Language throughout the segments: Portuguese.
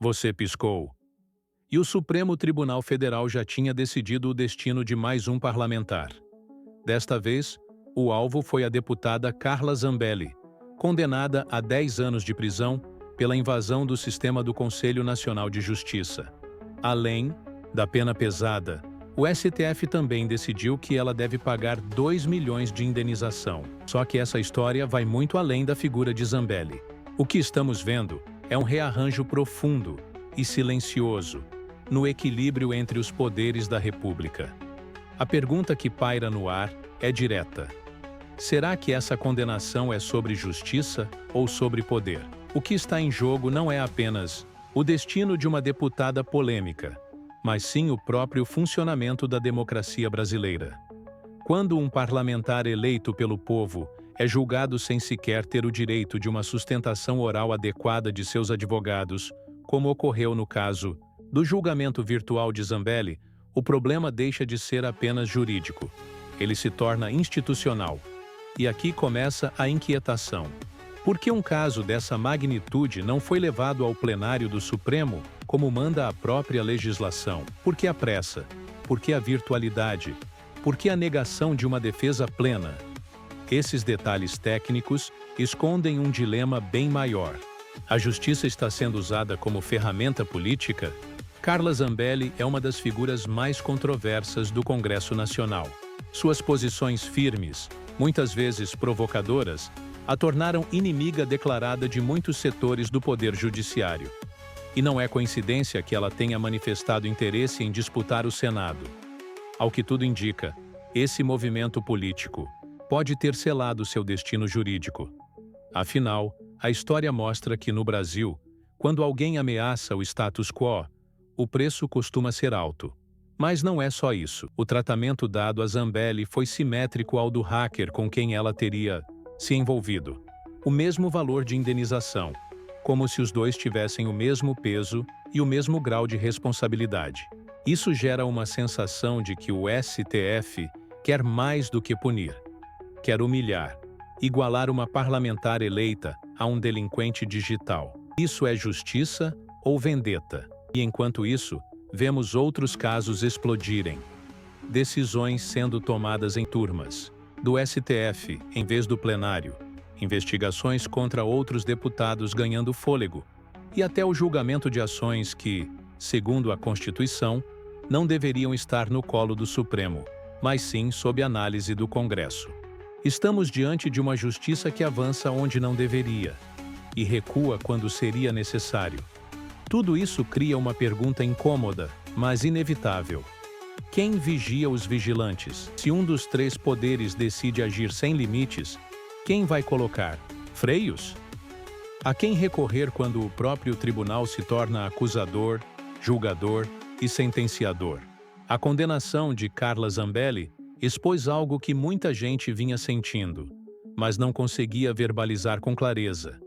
Você piscou. E o Supremo Tribunal Federal já tinha decidido o destino de mais um parlamentar. Desta vez, o alvo foi a deputada Carla Zambelli, condenada a 10 anos de prisão pela invasão do sistema do Conselho Nacional de Justiça. Além da pena pesada, o STF também decidiu que ela deve pagar 2 milhões de indenização. Só que essa história vai muito além da figura de Zambelli. O que estamos vendo é um rearranjo profundo e silencioso no equilíbrio entre os poderes da República. A pergunta que paira no ar é direta. Será que essa condenação é sobre justiça ou sobre poder? O que está em jogo não é apenas o destino de uma deputada polêmica, mas sim o próprio funcionamento da democracia brasileira. Quando um parlamentar eleito pelo povo é julgado sem sequer ter o direito de uma sustentação oral adequada de seus advogados, como ocorreu no caso do julgamento virtual de Zambelli, o problema deixa de ser apenas jurídico. Ele se torna institucional. E aqui começa a inquietação. Por que um caso dessa magnitude não foi levado ao plenário do Supremo, como manda a própria legislação? Por que a pressa? Por que a virtualidade? Por que a negação de uma defesa plena? Esses detalhes técnicos escondem um dilema bem maior. A justiça está sendo usada como ferramenta política? Carla Zambelli é uma das figuras mais controversas do Congresso Nacional. Suas posições firmes, muitas vezes provocadoras, a tornaram inimiga declarada de muitos setores do Poder Judiciário. E não é coincidência que ela tenha manifestado interesse em disputar o Senado. Ao que tudo indica, esse movimento político pode ter selado seu destino jurídico. Afinal, a história mostra que no Brasil, quando alguém ameaça o status quo, o preço costuma ser alto. Mas não é só isso. O tratamento dado a Zambelli foi simétrico ao do hacker com quem ela teria se envolvido. O mesmo valor de indenização, como se os dois tivessem o mesmo peso e o mesmo grau de responsabilidade. Isso gera uma sensação de que o STF quer mais do que punir. Quer humilhar, igualar uma parlamentar eleita a um delinquente digital. Isso é justiça ou vendetta? E enquanto isso, vemos outros casos explodirem. Decisões sendo tomadas em turmas, do STF em vez do plenário, investigações contra outros deputados ganhando fôlego, e até o julgamento de ações que, segundo a Constituição, não deveriam estar no colo do Supremo, mas sim sob análise do Congresso. Estamos diante de uma justiça que avança onde não deveria e recua quando seria necessário. Tudo isso cria uma pergunta incômoda, mas inevitável. Quem vigia os vigilantes? Se um dos três poderes decide agir sem limites, quem vai colocar freios? A quem recorrer quando o próprio tribunal se torna acusador, julgador e sentenciador? A condenação de Carla Zambelli expôs algo que muita gente vinha sentindo, mas não conseguia verbalizar com clareza.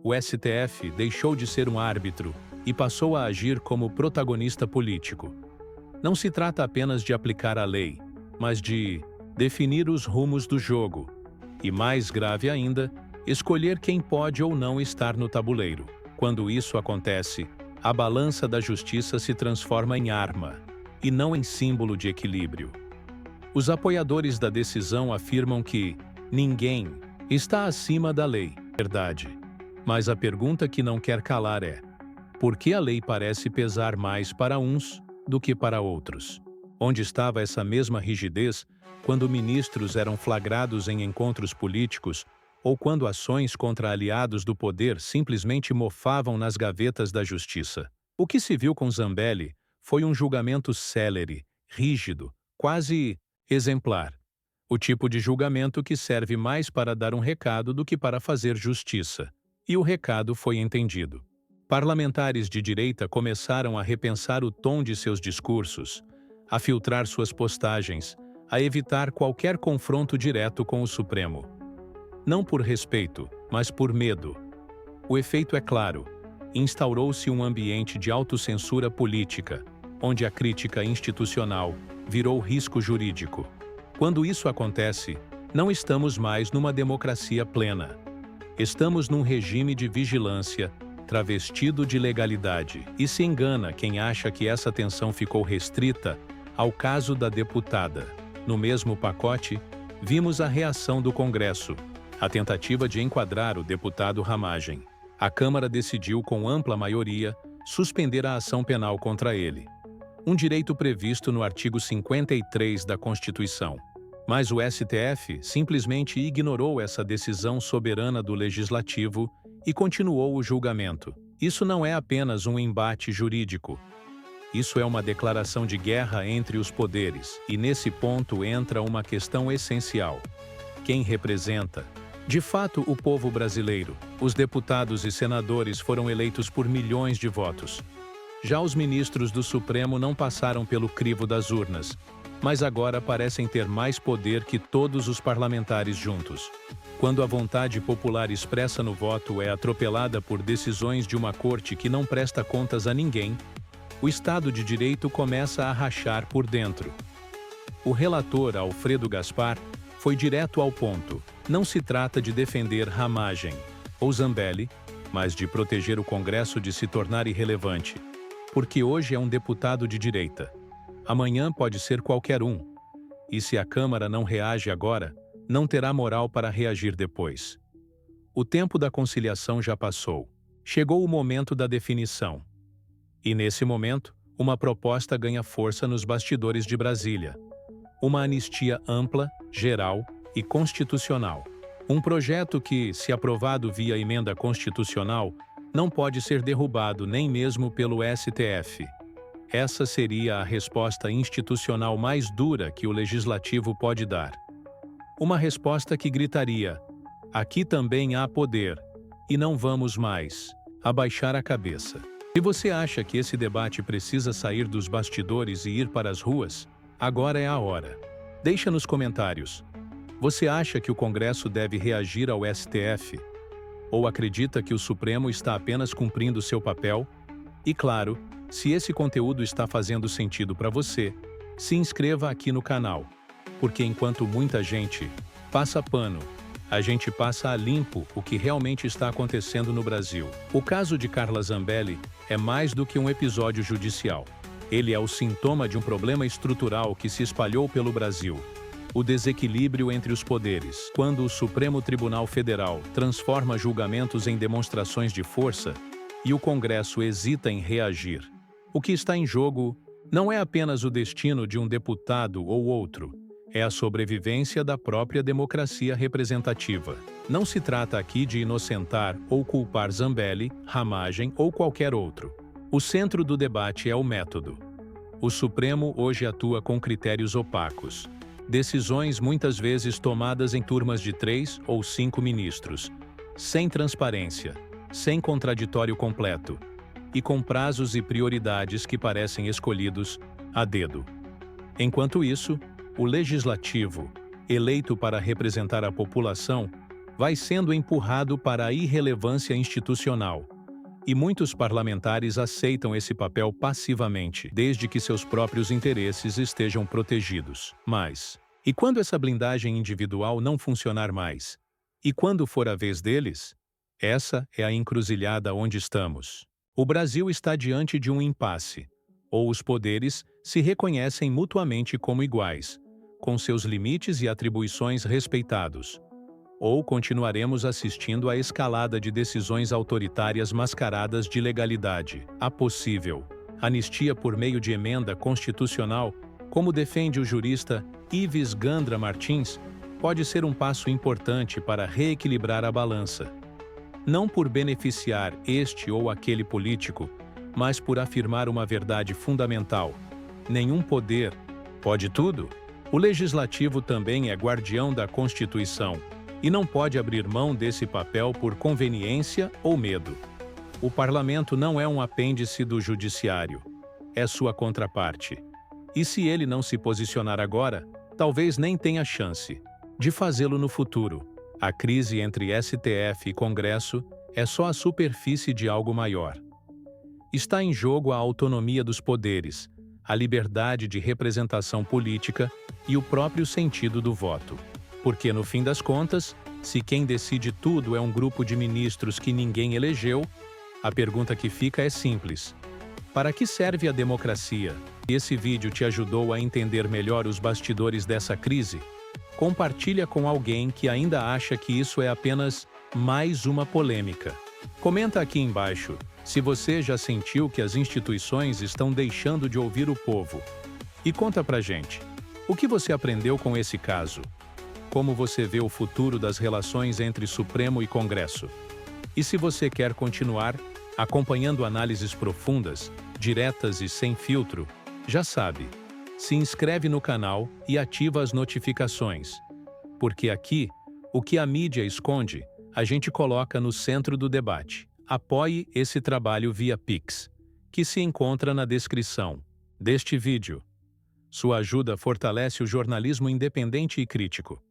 O STF deixou de ser um árbitro e passou a agir como protagonista político. Não se trata apenas de aplicar a lei, mas de definir os rumos do jogo. E mais grave ainda, escolher quem pode ou não estar no tabuleiro. Quando isso acontece, a balança da justiça se transforma em arma, e não em símbolo de equilíbrio. Os apoiadores da decisão afirmam que ninguém está acima da lei, verdade. Mas a pergunta que não quer calar é: por que a lei parece pesar mais para uns do que para outros? Onde estava essa mesma rigidez quando ministros eram flagrados em encontros políticos ou quando ações contra aliados do poder simplesmente mofavam nas gavetas da justiça? O que se viu com Zambelli foi um julgamento célere, rígido, quase exemplar. O tipo de julgamento que serve mais para dar um recado do que para fazer justiça. E o recado foi entendido. Parlamentares de direita começaram a repensar o tom de seus discursos, a filtrar suas postagens, a evitar qualquer confronto direto com o Supremo. Não por respeito, mas por medo. O efeito é claro. Instaurou-se um ambiente de autocensura política, onde a crítica institucional virou risco jurídico. Quando isso acontece, não estamos mais numa democracia plena. Estamos num regime de vigilância, travestido de legalidade. E se engana quem acha que essa atenção ficou restrita ao caso da deputada. No mesmo pacote, vimos a reação do Congresso, a tentativa de enquadrar o deputado Ramagem. A Câmara decidiu, com ampla maioria, suspender a ação penal contra ele, um direito previsto no artigo 53 da Constituição. Mas o STF simplesmente ignorou essa decisão soberana do Legislativo e continuou o julgamento. Isso não é apenas um embate jurídico. Isso é uma declaração de guerra entre os poderes, e nesse ponto entra uma questão essencial. Quem representa, de fato, o povo brasileiro? Os deputados e senadores foram eleitos por milhões de votos. Já os ministros do Supremo não passaram pelo crivo das urnas, mas agora parecem ter mais poder que todos os parlamentares juntos. Quando a vontade popular expressa no voto é atropelada por decisões de uma corte que não presta contas a ninguém, o Estado de Direito começa a rachar por dentro. O relator Alfredo Gaspar foi direto ao ponto. Não se trata de defender Ramagem ou Zambelli, mas de proteger o Congresso de se tornar irrelevante, porque hoje é um deputado de direita. Amanhã pode ser qualquer um. E se a Câmara não reage agora, não terá moral para reagir depois. O tempo da conciliação já passou. Chegou o momento da definição. E nesse momento, uma proposta ganha força nos bastidores de Brasília. Uma anistia ampla, geral e constitucional. Um projeto que, se aprovado via emenda constitucional, não pode ser derrubado nem mesmo pelo STF. Essa seria a resposta institucional mais dura que o Legislativo pode dar. Uma resposta que gritaria: aqui também há poder, e não vamos mais abaixar a cabeça. Se você acha que esse debate precisa sair dos bastidores e ir para as ruas, agora é a hora. Deixa nos comentários. Você acha que o Congresso deve reagir ao STF? Ou acredita que o Supremo está apenas cumprindo seu papel? E claro, se esse conteúdo está fazendo sentido para você, se inscreva aqui no canal, porque enquanto muita gente passa pano, a gente passa a limpo o que realmente está acontecendo no Brasil. O caso de Carla Zambelli é mais do que um episódio judicial. Ele é o sintoma de um problema estrutural que se espalhou pelo Brasil. O desequilíbrio entre os poderes. Quando o Supremo Tribunal Federal transforma julgamentos em demonstrações de força e o Congresso hesita em reagir. O que está em jogo não é apenas o destino de um deputado ou outro, é a sobrevivência da própria democracia representativa. Não se trata aqui de inocentar ou culpar Zambelli, Ramagem ou qualquer outro. O centro do debate é o método. O Supremo hoje atua com critérios opacos. Decisões muitas vezes tomadas em turmas de 3 ou 5 ministros, sem transparência, sem contraditório completo, e com prazos e prioridades que parecem escolhidos a dedo. Enquanto isso, o Legislativo, eleito para representar a população, vai sendo empurrado para a irrelevância institucional. E muitos parlamentares aceitam esse papel passivamente, desde que seus próprios interesses estejam protegidos. Mas, e quando essa blindagem individual não funcionar mais? E quando for a vez deles? Essa é a encruzilhada onde estamos. O Brasil está diante de um impasse. Ou os poderes se reconhecem mutuamente como iguais, com seus limites e atribuições respeitados. Ou continuaremos assistindo à escalada de decisões autoritárias mascaradas de legalidade. A possível anistia por meio de emenda constitucional, como defende o jurista Ives Gandra Martins, pode ser um passo importante para reequilibrar a balança. Não por beneficiar este ou aquele político, mas por afirmar uma verdade fundamental. Nenhum poder pode tudo. O Legislativo também é guardião da Constituição e não pode abrir mão desse papel por conveniência ou medo. O Parlamento não é um apêndice do Judiciário, é sua contraparte. E se ele não se posicionar agora, talvez nem tenha chance de fazê-lo no futuro. A crise entre STF e Congresso é só a superfície de algo maior. Está em jogo a autonomia dos poderes, a liberdade de representação política e o próprio sentido do voto. Porque, no fim das contas, se quem decide tudo é um grupo de ministros que ninguém elegeu, A pergunta que fica é simples: para que serve a democracia? Se esse vídeo te ajudou a entender melhor os bastidores dessa crise, compartilha com alguém que ainda acha que isso é apenas mais uma polêmica. Comenta aqui embaixo se você já sentiu que as instituições estão deixando de ouvir o povo. E conta pra gente, o que você aprendeu com esse caso? Como você vê o futuro das relações entre Supremo e Congresso? E se você quer continuar acompanhando análises profundas, diretas e sem filtro, já sabe, se inscreve no canal e ativa as notificações. Porque aqui, o que a mídia esconde, a gente coloca no centro do debate. Apoie esse trabalho via Pix, que se encontra na descrição deste vídeo. Sua ajuda fortalece o jornalismo independente e crítico.